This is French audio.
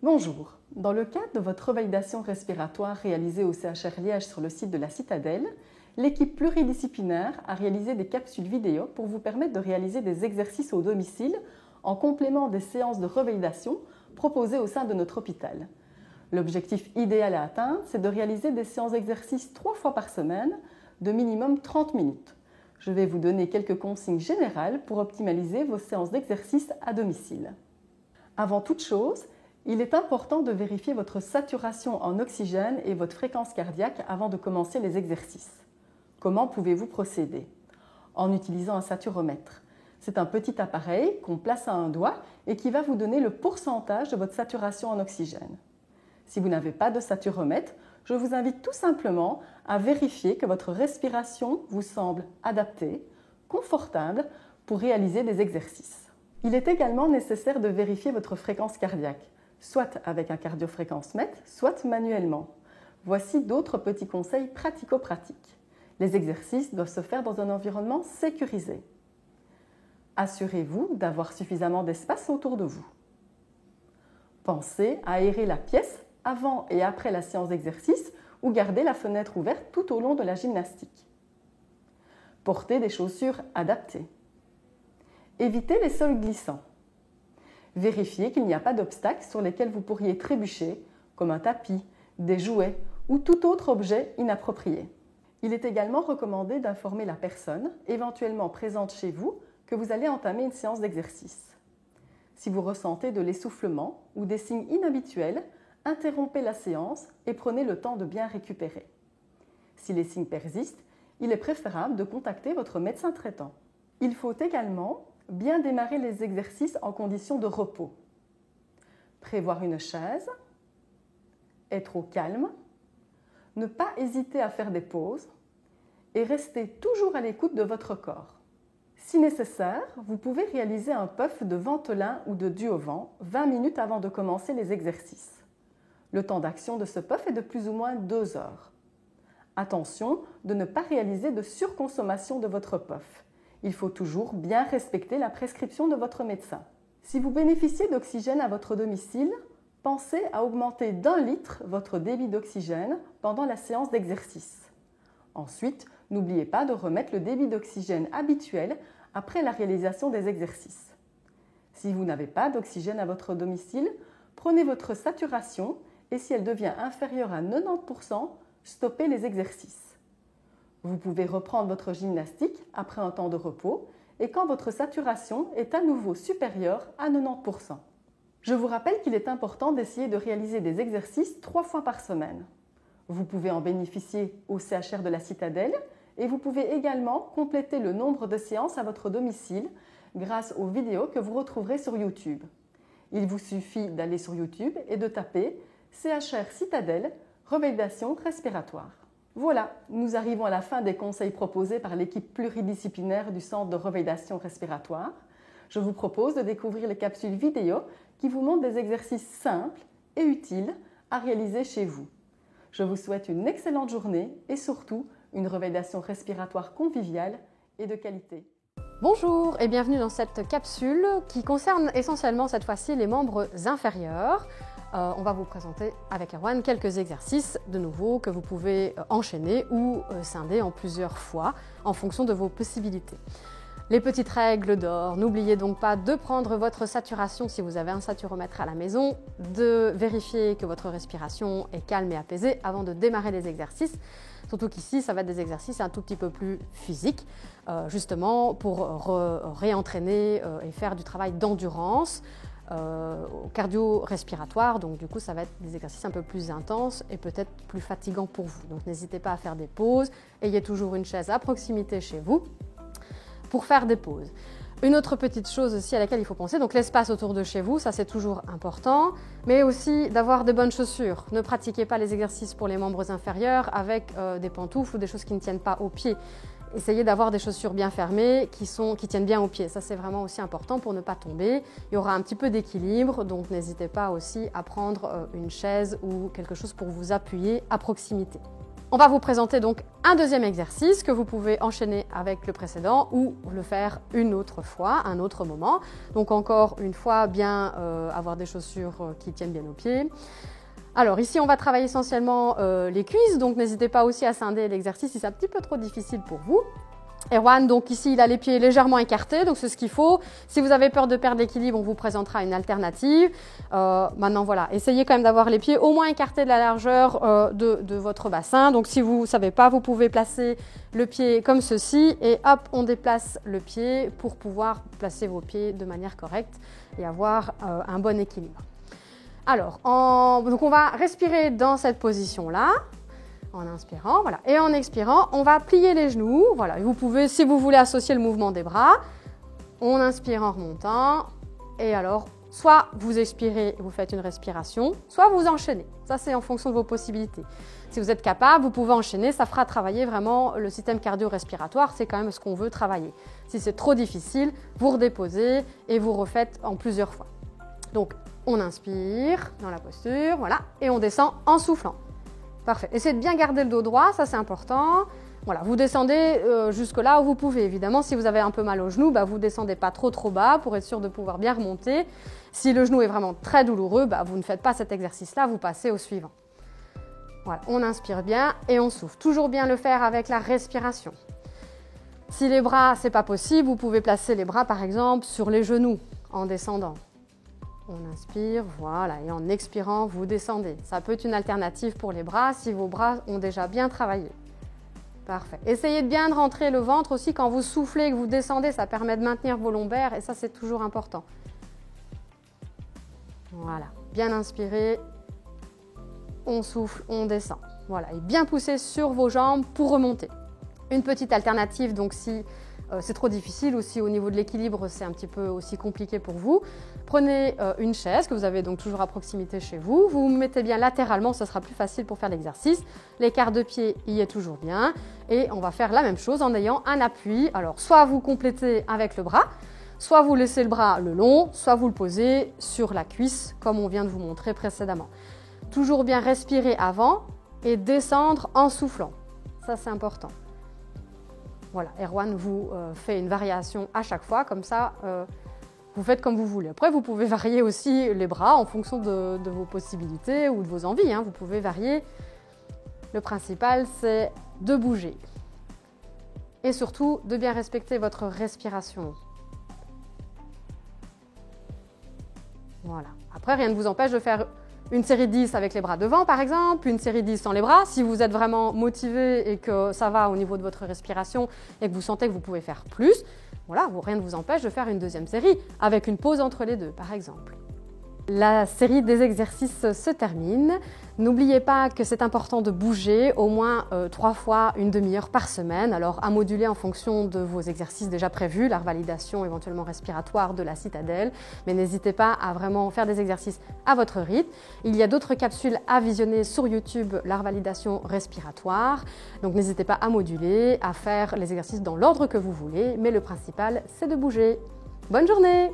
Bonjour, dans le cadre de votre revalidation respiratoire réalisée au CHR Liège sur le site de la Citadelle, l'équipe pluridisciplinaire a réalisé des capsules vidéo pour vous permettre de réaliser des exercices au domicile en complément des séances de revalidation proposées au sein de notre hôpital. L'objectif idéal à atteindre, c'est de réaliser des séances d'exercice 3 fois par semaine de minimum 30 minutes. Je vais vous donner quelques consignes générales pour optimaliser vos séances d'exercice à domicile. Avant toute chose, il est important de vérifier votre saturation en oxygène et votre fréquence cardiaque avant de commencer les exercices. Comment pouvez-vous procéder? En utilisant un saturomètre. C'est un petit appareil qu'on place à un doigt et qui va vous donner le pourcentage de votre saturation en oxygène. Si vous n'avez pas de saturomètre, je vous invite tout simplement à vérifier que votre respiration vous semble adaptée, confortable pour réaliser des exercices. Il est également nécessaire de vérifier votre fréquence cardiaque, soit avec un cardiofréquencemètre, soit manuellement. Voici d'autres petits conseils pratico-pratiques. Les exercices doivent se faire dans un environnement sécurisé. Assurez-vous d'avoir suffisamment d'espace autour de vous. Pensez à aérer la pièce avant et après la séance d'exercice ou garder la fenêtre ouverte tout au long de la gymnastique. Portez des chaussures adaptées. Évitez les sols glissants. Vérifiez qu'il n'y a pas d'obstacles sur lesquels vous pourriez trébucher, comme un tapis, des jouets ou tout autre objet inapproprié. Il est également recommandé d'informer la personne, éventuellement présente chez vous, que vous allez entamer une séance d'exercice. Si vous ressentez de l'essoufflement ou des signes inhabituels, interrompez la séance et prenez le temps de bien récupérer. Si les signes persistent, il est préférable de contacter votre médecin traitant. Il faut également bien démarrer les exercices en conditions de repos. Prévoir une chaise, être au calme, ne pas hésiter à faire des pauses et rester toujours à l'écoute de votre corps. Si nécessaire, vous pouvez réaliser un puff de ventolin ou de du-au-vent 20 minutes avant de commencer les exercices. Le temps d'action de ce puff est de plus ou moins 2 heures. Attention de ne pas réaliser de surconsommation de votre puff. Il faut toujours bien respecter la prescription de votre médecin. Si vous bénéficiez d'oxygène à votre domicile, pensez à augmenter d'1 litre votre débit d'oxygène pendant la séance d'exercice. Ensuite, n'oubliez pas de remettre le débit d'oxygène habituel après la réalisation des exercices. Si vous n'avez pas d'oxygène à votre domicile, prenez votre saturation et si elle devient inférieure à 90%, stoppez les exercices. Vous pouvez reprendre votre gymnastique après un temps de repos et quand votre saturation est à nouveau supérieure à 90%. Je vous rappelle qu'il est important d'essayer de réaliser des exercices 3 fois par semaine. Vous pouvez en bénéficier au CHR de la Citadelle et vous pouvez également compléter le nombre de séances à votre domicile grâce aux vidéos que vous retrouverez sur YouTube. Il vous suffit d'aller sur YouTube et de taper CHR Citadelle, revalidation respiratoire. Voilà, nous arrivons à la fin des conseils proposés par l'équipe pluridisciplinaire du Centre de revalidation respiratoire. Je vous propose de découvrir les capsules vidéo qui vous montrent des exercices simples et utiles à réaliser chez vous. Je vous souhaite une excellente journée et surtout une revalidation respiratoire conviviale et de qualité. Bonjour et bienvenue dans cette capsule qui concerne essentiellement cette fois-ci les membres inférieurs. On va vous présenter avec Erwan quelques exercices de nouveau que vous pouvez enchaîner ou scinder en plusieurs fois en fonction de vos possibilités. Les petites règles d'or, n'oubliez donc pas de prendre votre saturation si vous avez un saturomètre à la maison, de vérifier que votre respiration est calme et apaisée avant de démarrer les exercices. Surtout qu'ici, ça va être des exercices un tout petit peu plus physiques, justement pour réentraîner et faire du travail d'endurance. Cardio-respiratoire, donc du coup ça va être des exercices un peu plus intenses et peut-être plus fatigants pour vous. Donc n'hésitez pas à faire des pauses, ayez toujours une chaise à proximité chez vous pour faire des pauses. Une autre petite chose aussi à laquelle il faut penser, donc l'espace autour de chez vous, ça c'est toujours important, mais aussi d'avoir de bonnes chaussures. Ne pratiquez pas les exercices pour les membres inférieurs avec des pantoufles ou des choses qui ne tiennent pas aux pieds. Essayez d'avoir des chaussures bien fermées qui tiennent bien aux pieds. Ça, c'est vraiment aussi important pour ne pas tomber. Il y aura un petit peu d'équilibre, donc n'hésitez pas aussi à prendre une chaise ou quelque chose pour vous appuyer à proximité. On va vous présenter donc un deuxième exercice que vous pouvez enchaîner avec le précédent ou le faire une autre fois, un autre moment. Donc encore une fois, bien avoir des chaussures qui tiennent bien aux pieds. Alors ici, on va travailler essentiellement les cuisses, donc n'hésitez pas aussi à scinder l'exercice si c'est un petit peu trop difficile pour vous. Erwan, donc ici, il a les pieds légèrement écartés, donc c'est ce qu'il faut. Si vous avez peur de perdre l'équilibre, on vous présentera une alternative. Maintenant, voilà, essayez quand même d'avoir les pieds au moins écartés de la largeur de votre bassin. Donc si vous ne savez pas, vous pouvez placer le pied comme ceci et hop, on déplace le pied pour pouvoir placer vos pieds de manière correcte et avoir un bon équilibre. Alors, donc on va respirer dans cette position-là. En inspirant, voilà. Et en expirant, on va plier les genoux. Voilà. Et vous pouvez, si vous voulez associer le mouvement des bras, on inspire en remontant. Et alors, soit vous expirez et vous faites une respiration, soit vous enchaînez. Ça, c'est en fonction de vos possibilités. Si vous êtes capable, vous pouvez enchaîner. Ça fera travailler vraiment le système cardio-respiratoire. C'est quand même ce qu'on veut travailler. Si c'est trop difficile, vous redéposez et vous refaites en plusieurs fois. Donc, on inspire dans la posture, voilà. Et on descend en soufflant. Parfait. Essayez de bien garder le dos droit, ça c'est important. Voilà, vous descendez jusque là où vous pouvez. Évidemment, si vous avez un peu mal au genou, vous ne descendez pas trop bas pour être sûr de pouvoir bien remonter. Si le genou est vraiment très douloureux, vous ne faites pas cet exercice-là, vous passez au suivant. Voilà, on inspire bien et on souffle. Toujours bien le faire avec la respiration. Si les bras, ce n'est pas possible, vous pouvez placer les bras par exemple sur les genoux en descendant. On inspire, voilà, et en expirant, vous descendez. Ça peut être une alternative pour les bras si vos bras ont déjà bien travaillé. Parfait. Essayez de bien rentrer le ventre aussi quand vous soufflez et que vous descendez, ça permet de maintenir vos lombaires et ça c'est toujours important. Voilà, bien inspirer, on souffle, on descend. Voilà, et bien pousser sur vos jambes pour remonter. Une petite alternative, donc si c'est trop difficile ou si au niveau de l'équilibre c'est un petit peu aussi compliqué pour vous, prenez une chaise que vous avez donc toujours à proximité chez vous, vous vous mettez bien latéralement, ce sera plus facile pour faire l'exercice. L'écart de pied y est toujours bien et on va faire la même chose en ayant un appui. Alors soit vous complétez avec le bras, soit vous laissez le bras le long, soit vous le posez sur la cuisse comme on vient de vous montrer précédemment. Toujours bien respirer avant et descendre en soufflant, ça c'est important. Voilà, Erwan vous fait une variation à chaque fois, comme ça vous faites comme vous voulez. Après, vous pouvez varier aussi les bras en fonction de vos possibilités ou de vos envies. Vous pouvez varier. Le principal, c'est de bouger. Et surtout, de bien respecter votre respiration. Voilà. Après, rien ne vous empêche de faire une série 10 avec les bras devant, par exemple, une série 10 sans les bras. Si vous êtes vraiment motivé et que ça va au niveau de votre respiration et que vous sentez que vous pouvez faire plus, voilà, rien ne vous empêche de faire une deuxième série avec une pause entre les deux, par exemple. La série des exercices se termine. N'oubliez pas que c'est important de bouger au moins 3 fois une demi-heure par semaine. Alors à moduler en fonction de vos exercices déjà prévus, la revalidation éventuellement respiratoire de la citadelle. Mais n'hésitez pas à vraiment faire des exercices à votre rythme. Il y a d'autres capsules à visionner sur YouTube, la revalidation respiratoire. Donc n'hésitez pas à moduler, à faire les exercices dans l'ordre que vous voulez. Mais le principal, c'est de bouger. Bonne journée!